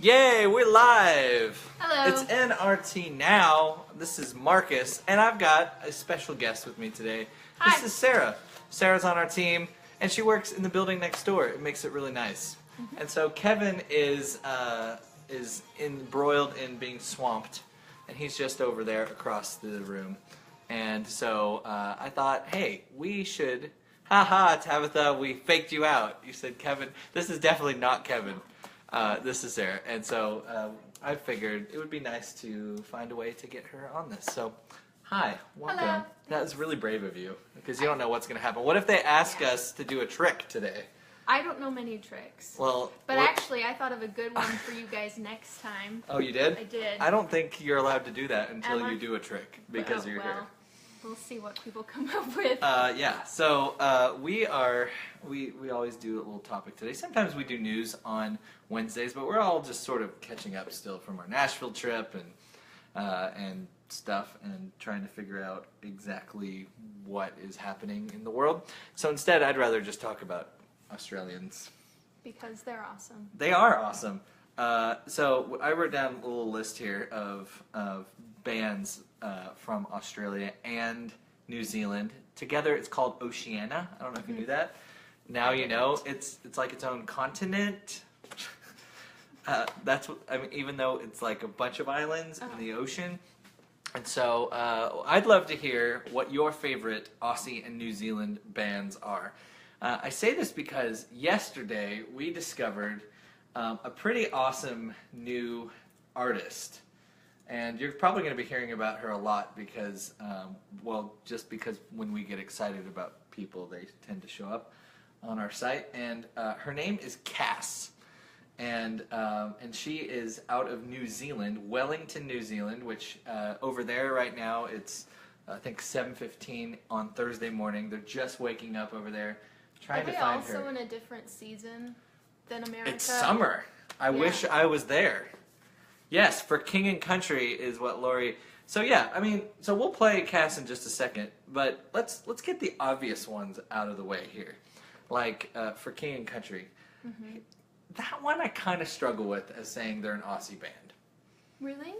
Yay, we're live! Hello. It's NRTNow. This is Marcus, and I've got a special guest with me today. Hi. This is Sarah. Sarah's on our team, and she works in the building next door. It makes it really nice. And so Kevin is embroiled in being swamped, and he's just over there across the room. And so I thought, hey, we should... Haha, Tabitha, we faked you out. You said Kevin. This is definitely not Kevin. This is Sarah. And so I figured it would be nice to find a way to get her on this. So, hi, welcome. Hello. That was really brave of you, because you don't know what's going to happen. What if they ask us to do a trick today? I don't know many tricks. Well, but actually, I thought of a good one for you guys next time. Oh, you did? I did. I don't think you're allowed to do that until Emma? you do a trick, because you're here. We'll see what people come up with. Yeah, so we always do a little topic today. Sometimes we do news on Wednesdays, but we're all just sort of catching up still from our Nashville trip and stuff, and trying to figure out exactly what is happening in the world. So instead, I'd rather just talk about Australians. Because they're awesome. They are awesome. So I wrote down a little list here of bands from Australia and New Zealand. Together, it's called Oceania. I don't know if you knew that. Now you know. It's like its own continent. That's what I mean. Even though it's like a bunch of islands in the ocean. And so I'd love to hear what your favorite Aussie and New Zealand bands are. I say this because yesterday we discovered a pretty awesome new artist. And you're probably going to be hearing about her a lot because, well, just because when we get excited about people, they tend to show up on our site. And her name is Cass. And she is out of New Zealand, Wellington, New Zealand, which over there right now it's, I think, 7:15 on Thursday morning. They're just waking up over there trying to find her. Are they also in a different season than America? It's summer. I wish I was there. Yes, for King and Country is what Lori... So yeah, I mean, so we'll play Cass in just a second, but let's get the obvious ones out of the way here. Like, for King and Country. Mm-hmm. That one I kind of struggle with as saying they're an Aussie band. Really?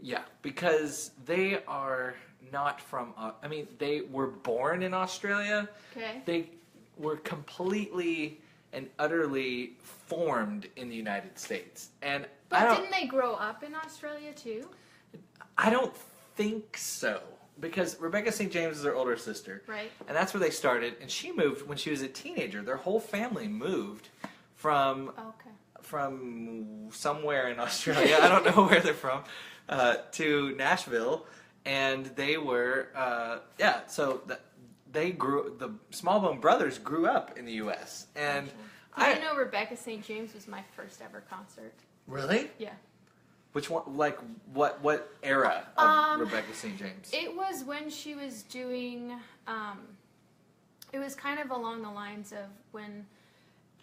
Yeah, because they are not from... I mean, they were born in Australia. Okay. They were completely and utterly formed in the United States. And But didn't they grow up in Australia too? I don't think so. Because Rebecca St. James is her older sister. Right. And that's where they started. And she moved when she was a teenager. Their whole family moved from somewhere in Australia. I don't know where they're from. To Nashville. And they were, the Smallbone Brothers grew up in the U.S. And I know Rebecca St. James was my first ever concert. Really? Yeah. Which one? Like what era of Rebecca St. James? It was when she was doing. It was kind of along the lines of when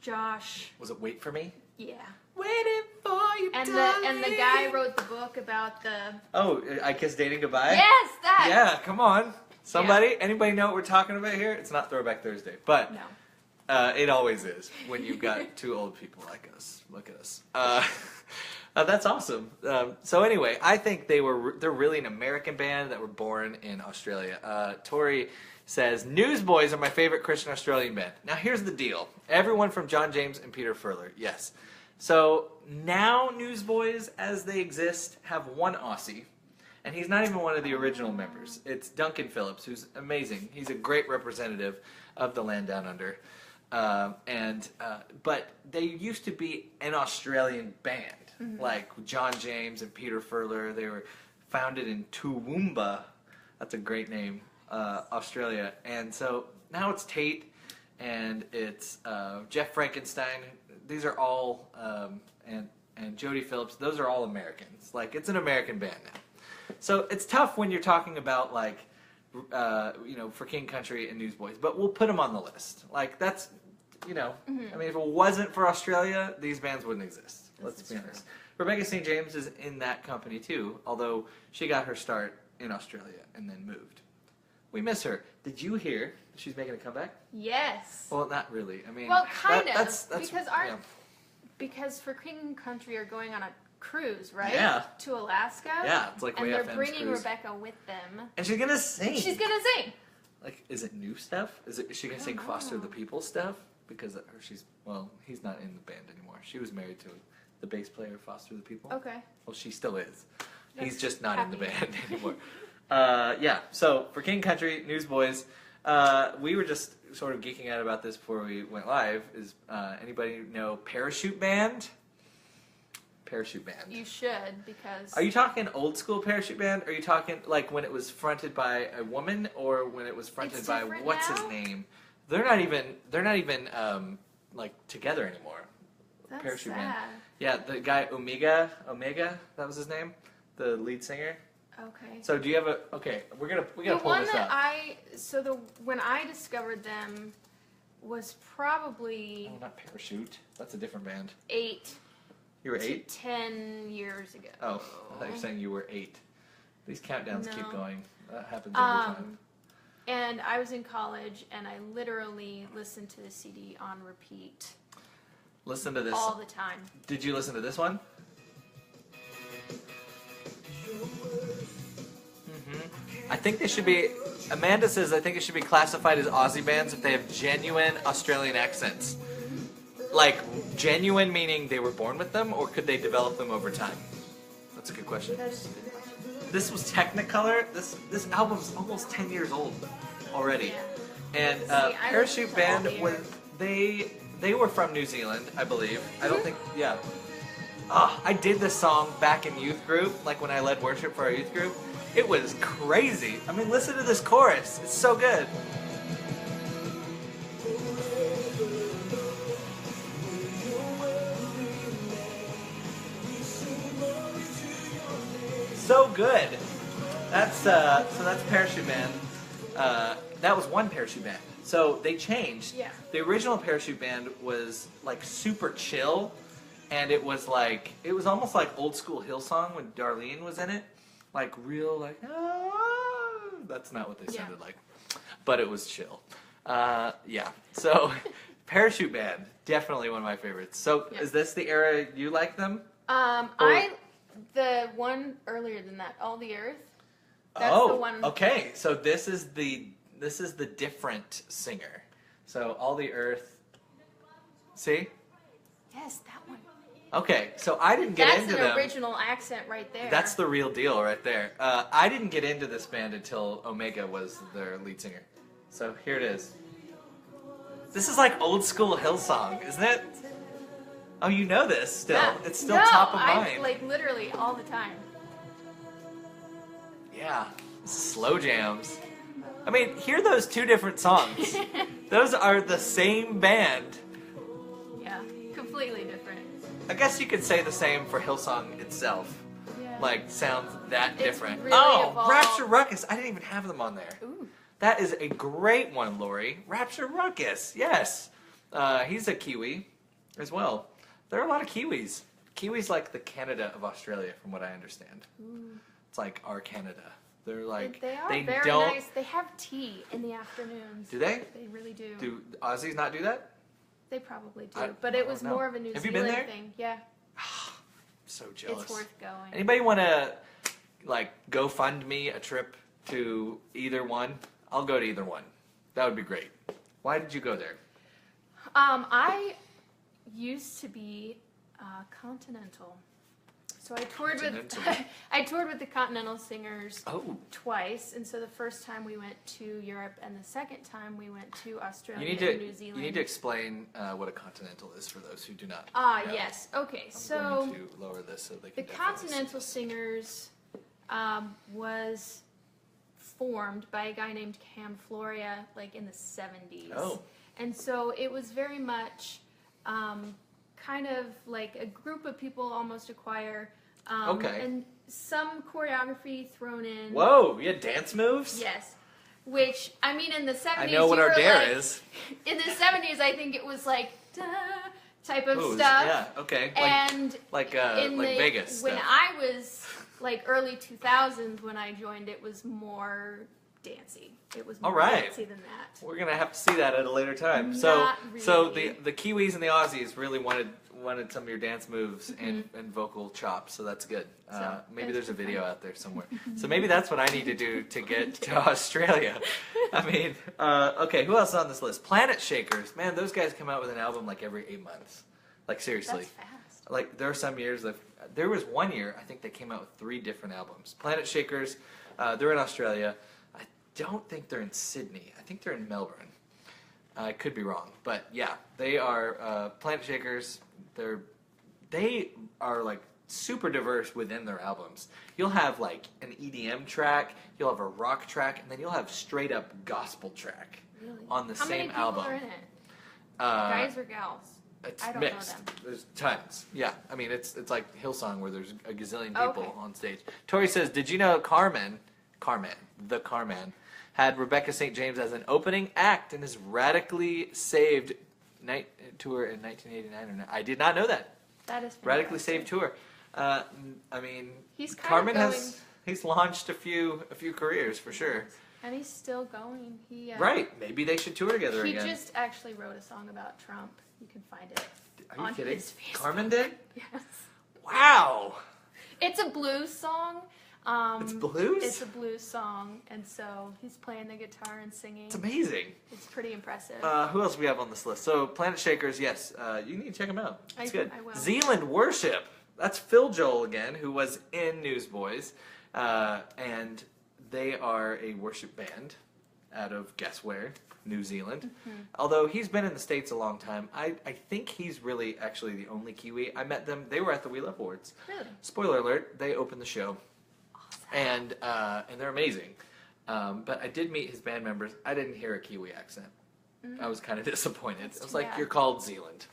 Josh. Was it Wait for Me? Yeah. Waiting for you, and darling. the guy wrote the book about the. Oh, I Kiss Dating Goodbye. Yes, that. Yeah, come on. Somebody, anybody know what we're talking about here? It's not Throwback Thursday, but. No. It always is when you've got two old people like us. Look at us. That's awesome. So anyway, I think they're really an American band that were born in Australia. Tori says, Newsboys are my favorite Christian Australian band. Now here's the deal. Everyone from John James and Peter Furler, yes. So now Newsboys, as they exist, have one Aussie. And he's not even one of the original members. It's Duncan Phillips, who's amazing. He's a great representative of the land down under. But they used to be an Australian band, like John James and Peter Furler. They were founded in Toowoomba, that's a great name, Australia. And so now it's Tate and it's Jeff Frankenstein. These are all and Jody Phillips. Those are all Americans. Like, it's an American band now. So it's tough when you're talking about like. For King Country and Newsboys, but we'll put them on the list. Like, that's, I mean, if it wasn't for Australia, these bands wouldn't exist. Let's be honest. Rebecca St. James is in that company too, although she got her start in Australia and then moved. We miss her. Did you hear she's making a comeback? Yes. Well, not really. I mean, well, kind of. That's because because for King and Country are going on a cruise, right? Yeah. To Alaska. Yeah, it's like and Way they're FM's bringing cruise. Rebecca with them. And she's gonna sing. She's gonna sing. Like, is it new stuff? Is she gonna sing Foster the People stuff? Because he's not in the band anymore. She was married to the bass player of Foster the People. Okay. Well, she still is. He's That's just not in the happy. band anymore. Yeah. So for King Country, Newsboys, we were just sort of geeking out about this before we went live. Is anybody know Parachute Band? Parachute Band. You should, because... Are you talking old school Parachute Band? Or are you talking like when it was fronted by a woman, or when it was fronted It's by different what's now? his name? They're not even like together anymore. That's Parachute sad. Band. Yeah, the guy Omega, that was his name, the lead singer. Okay. So do you have a? Okay, we gotta The pull one this that up. when I discovered them was probably Oh, not Parachute. That's a different band. 8 You were to 8. 10 years ago. Oh, I thought you were saying you were 8. These countdowns keep No. going. That happens every time. And I was in college, and I literally listened to the CD on repeat Listen to this. all the time. Did you listen to this one? I think they should be. Amanda says I think it should be classified as Aussie bands if they have genuine Australian accents. Like genuine meaning they were born with them, or could they develop them over time? That's a good question. That is a good question. This was Technicolor. This album's almost 10 years old already. Yeah. And I Parachute listened to Band all the was years. they were from New Zealand, I believe. I don't think I did this song back in youth group, like when I led worship for our youth group. It was crazy. I mean, listen to this chorus. It's so good. So good. That's Parachute Band. That was one Parachute Band. So they changed. Yeah. The original Parachute Band was like super chill, and it was almost like old school Hillsong when Darlene was in it, like real like that's not what they Yeah. sounded like, but it was chill. Yeah. So Parachute Band, definitely one of my favorites. So Yeah. is this the era you like them? The one earlier than that, All the Earth. That's the one. Okay. So this is the different singer. So All the Earth. See? Yes, that one. Okay. So I didn't get into That's them. an original accent right there. That's the real deal right there. I didn't get into this band until Omega was their lead singer. So here it is. This is like old school Hillsong, isn't it? Oh, you know this still. Yeah. It's still No, top of mind. like literally all the time. Yeah. Slow jams. I mean, hear those two different songs. Those are the same band. Yeah, completely different. I guess you could say the same for Hillsong itself. Yeah. Like, sounds that It's different. really Oh, evolved. Rapture Ruckus. I didn't even have them on there. Ooh. That is a great one, Lori. Rapture Ruckus, yes. He's a Kiwi as well. There are a lot of Kiwis. Kiwi's like the Canada of Australia, from what I understand. Ooh. It's like our Canada. They're like They are they very don't. nice. They have tea in the afternoons. Do they? They really do. Do Aussies not do that? They probably do. I but it was don't know. more of a New Have you Zealand been there? thing. Yeah. So jealous. It's worth going. Anybody want to like go fund me a trip to either one? I'll go to either one. That would be great. Why did you go there? I used to be Continental. So I toured Continental. with the Continental Singers Oh. twice, and so the first time we went to Europe, and the second time we went to Australia You need and to New Zealand. you need to explain what a continental is for those who do not. Ah, know. yes. Okay, I'm so going to lower this so they the can definitely see. Continental Singers was formed by a guy named Cam Floria, like in the 70s. Oh. And so it was very much kind of like a group of people, almost a choir. Okay. And some choreography thrown in. Whoa, you had dance moves? Yes. Which, I mean, in the 70s, I know what you our were dare like, is. In the 70s, I think it was like, da, type of Ooh, stuff. Yeah, okay. And like in the, Vegas when stuff. I was like early 2000s when I joined, it was more dancey. It was more All right. dancey than that. We're gonna have to see that at a later time. Not So really. the Kiwis and the Aussies really wanted wanted some of your dance moves and vocal chops, so that's good. So, Maybe it's there's a fun. video out there somewhere. So maybe that's what I need to do to get to Australia. I mean, okay, who else is on this list? Planet Shakers. Man, those guys come out with an album like every 8 months. Like, seriously. That's fast. Like, there are some years that... There was one year, I think they came out with 3 different albums. Planet Shakers, they're in Australia. I don't think they're in Sydney. I think they're in Melbourne. I could be wrong. But, yeah, they are Planet Shakers. They are, like, super diverse within their albums. You'll have, like, an EDM track, you'll have a rock track, and then you'll have straight-up gospel track Really? on the How same many people album. are in it? Guys or gals? It's I don't mixed. know them. There's tons. Yeah, I mean it's like Hillsong where there's a gazillion people Okay. on stage. Tori says, "Did you know Carmen, had Rebecca St. James as an opening act in his Radically Saved night tour in 1989 or not? I did not know that. That is fantastic. Radically Saved tour. I mean, He's kind Carmen of going, he's launched a few careers for sure. and he's still going. He Right? Maybe they should tour together He again. just actually wrote a song about Trump. You can find it. Are you on kidding? his Facebook. Carmen did? Yes. Wow. It's a blues song. It's blues? It's a blues song, and so he's playing the guitar and singing. It's amazing. It's pretty impressive. Who else do we have on this list? So, Planet Shakers, yes. You need to check them out. It's good. I will. Zealand Worship. That's Phil Joel again, who was in Newsboys. And they are a worship band out of, guess where? New Zealand. Although he's been in the States a long time. I think he's really actually the only Kiwi. I met them. They were at the We Love Awards. Really? Spoiler alert, they opened the show. Awesome. And they're amazing. But I did meet his band members. I didn't hear a Kiwi accent. I was kind of disappointed. That's I was too like, bad. you're called Zealand.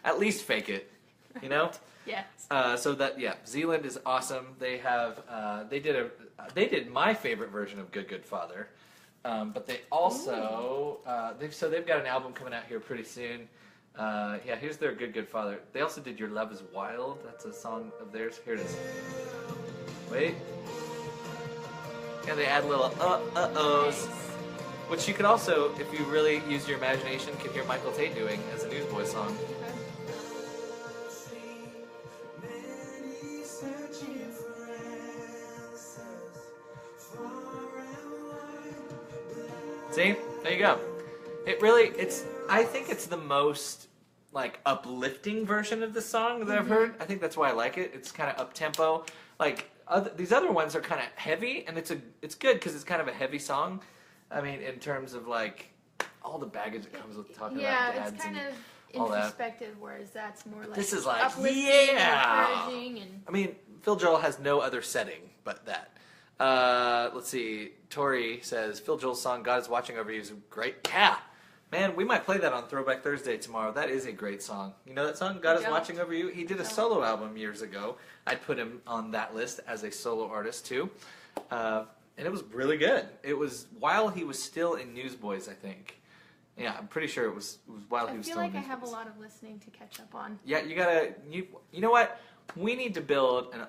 At least fake it, you know? Yes. Zealand is awesome. They have they did my favorite version of Good Good Father, but they also they've got an album coming out here pretty soon. Here's their Good Good Father. They also did Your Love Is Wild. That's a song of theirs. Here it is. Wait. Yeah, they add little uh-ohs. Nice. Which you could also, if you really use your imagination, could hear Michael Tate doing as a Newsboys song. See? There you go. I think it's the most, like, uplifting version of the song that I've heard. I think that's why I like it. It's kind of up-tempo. Like, these other ones are kind of heavy, and it's good because it's kind of a heavy song. I mean, in terms of, like, all the baggage that comes with talking about dads it's kind and of all that. introspective, whereas that's more like This is like, uplifting yeah! and encouraging and I mean, Phil Joel has no other setting but that. Let's see. Tori says, Phil Joel's song, God is Watching Over You is great. Yeah. Man, we might play that on Throwback Thursday tomorrow. That is a great song. You know that song, God is Don't. Watching Over You? He did a solo album years ago. I'd put him on that list as a solo artist, too. And it was really good. It was while he was still in Newsboys, I think. Yeah, I'm pretty sure it was while he I was feel still like in I Newsboys. have a lot of listening to catch up on. Yeah, you know what? We need to build an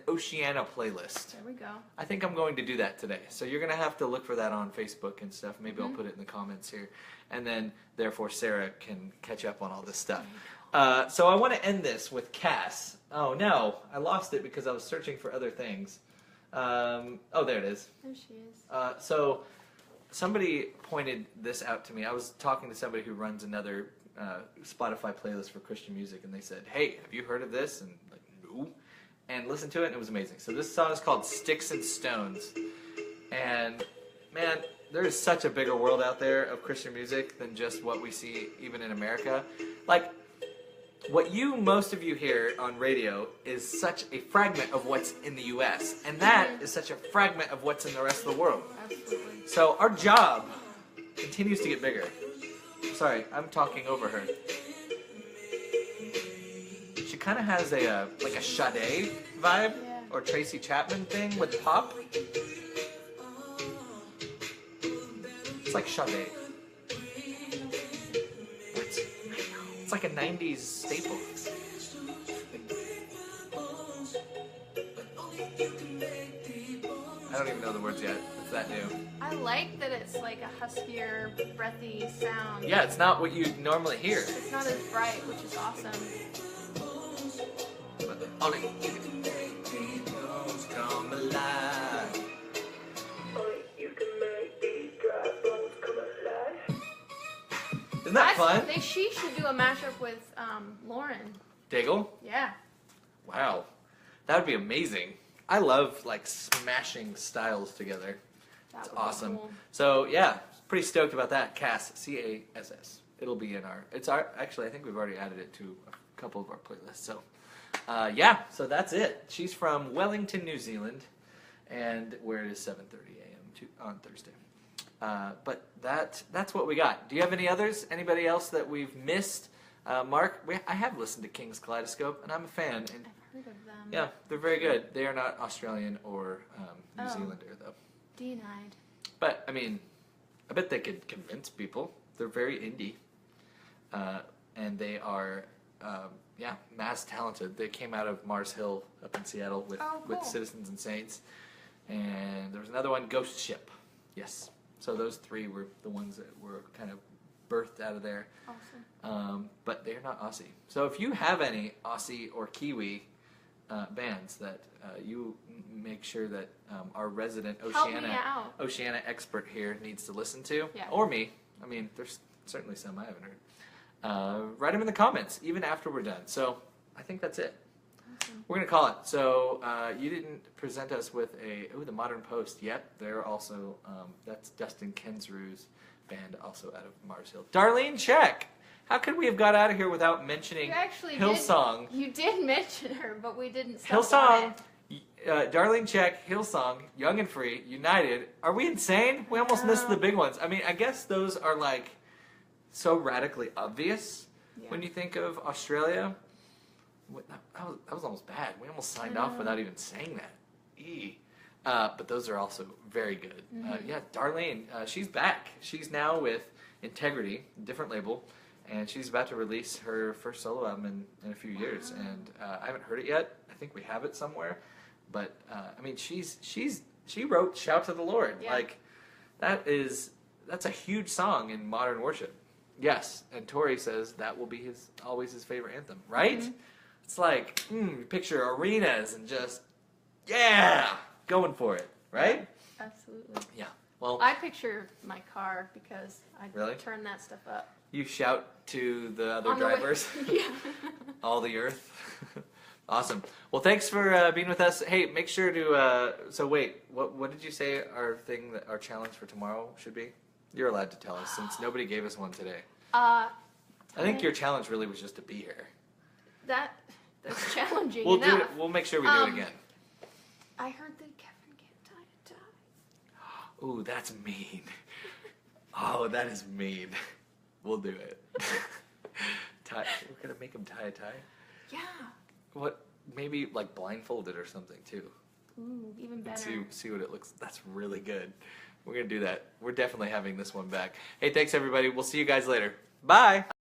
Oceania playlist. There we go. I think I'm going to do that today. So you're going to have to look for that on Facebook and stuff. Maybe I'll put it in the comments here. And then, therefore, Sarah can catch up on all this stuff. So I want to end this with Cass. Oh, no. I lost it because I was searching for other things. Oh, there it is. There she is. So somebody pointed this out to me. I was talking to somebody who runs another Spotify playlist for Christian music, and they said, hey, have you heard of this? And like, no. And listened to it, and it was amazing. So this song is called Sticks and Stones. And, man, there is such a bigger world out there of Christian music than just what we see even in America. Like, what most of you hear on radio is such a fragment of what's in the U.S., and that is such a fragment of what's in the rest of the world. Absolutely. So our job continues to get bigger. Sorry, I'm talking over her. She kind of has a like a Sade vibe, Yeah. or Tracy Chapman thing with pop. It's like Sade. It's like a 90s staple. I don't even know the words yet. What's that do? I like that it's like a huskier, breathy sound. Yeah, it's not what you normally hear. It's not as bright, which is awesome. But, come alive. Isn't that fun? She should do a mashup with Lauren. Daigle? Yeah. Wow. That would be amazing. I love like smashing styles together. It's awesome. Cool. So yeah, pretty stoked about that. Cass, CASS. It'll be in actually I think we've already added it to a couple of our playlists. So yeah, so that's it. She's from Wellington, New Zealand, and where it is 7:30 a.m. on Thursday. But that's what we got. Do you have any others? Anybody else that we've missed? Mark, I have listened to King's Kaleidoscope, and I'm a fan. And I've heard of them. yeah, they're very good. They are not Australian or New Zealander, though. Denied. But, I mean, I bet they could convince people. They're very indie. And they are, mass talented. They came out of Mars Hill up in Seattle with Citizens and Saints. And there was another one, Ghost Ship. Yes. So those three were the ones that were kind of birthed out of there. Awesome. But they're not Aussie. So if you have any Aussie or Kiwi bands that you make sure that our resident Oceania expert here needs to listen to, or me, I mean, there's certainly some I haven't heard, write them in the comments, even after we're done. So I think that's it. Awesome. We're going to call it. So you didn't present us with the Modern Post yet. They're also, that's Dustin Kensrue's band, also out of Mars Hill. Darlene Check! How could we have got out of here without mentioning Hillsong? You did mention her, but we didn't stop Hillsong, Darlene Check, Hillsong, Young and Free, United. Are we insane? We almost missed the big ones. I mean, I guess those are like so radically obvious when you think of Australia. That was almost bad. We almost signed off without even saying that. But those are also very good. Yeah, Darlene, she's back. She's now with Integrity, different label. And she's about to release her first solo album in a few years, and I haven't heard it yet. I think we have it somewhere, but I mean, she wrote "Shout to the Lord." Yeah. Like that's a huge song in modern worship. Yes, and Tori says that will be always his favorite anthem, right? Mm-hmm. It's like picture arenas and just going for it, right? Yeah, absolutely. Yeah. Well, I picture my car because I turn that stuff up. You shout to the other drivers, all the earth. Awesome. Well, thanks for being with us. Hey, make sure to. So wait, what did you say our challenge for tomorrow should be? You're allowed to tell us since nobody gave us one today. I think your challenge really was just to be here. That's challenging. We'll enough. do it. We'll make sure we do it again. I heard that Kevin can't tie a tie. Ooh, that's mean. Oh, that is mean. We'll do it. We're gonna make him tie a tie. Yeah. What? Maybe like blindfolded or something too. Ooh, even better. See what it looks. That's really good. We're gonna do that. We're definitely having this one back. Hey, thanks everybody. We'll see you guys later. Bye.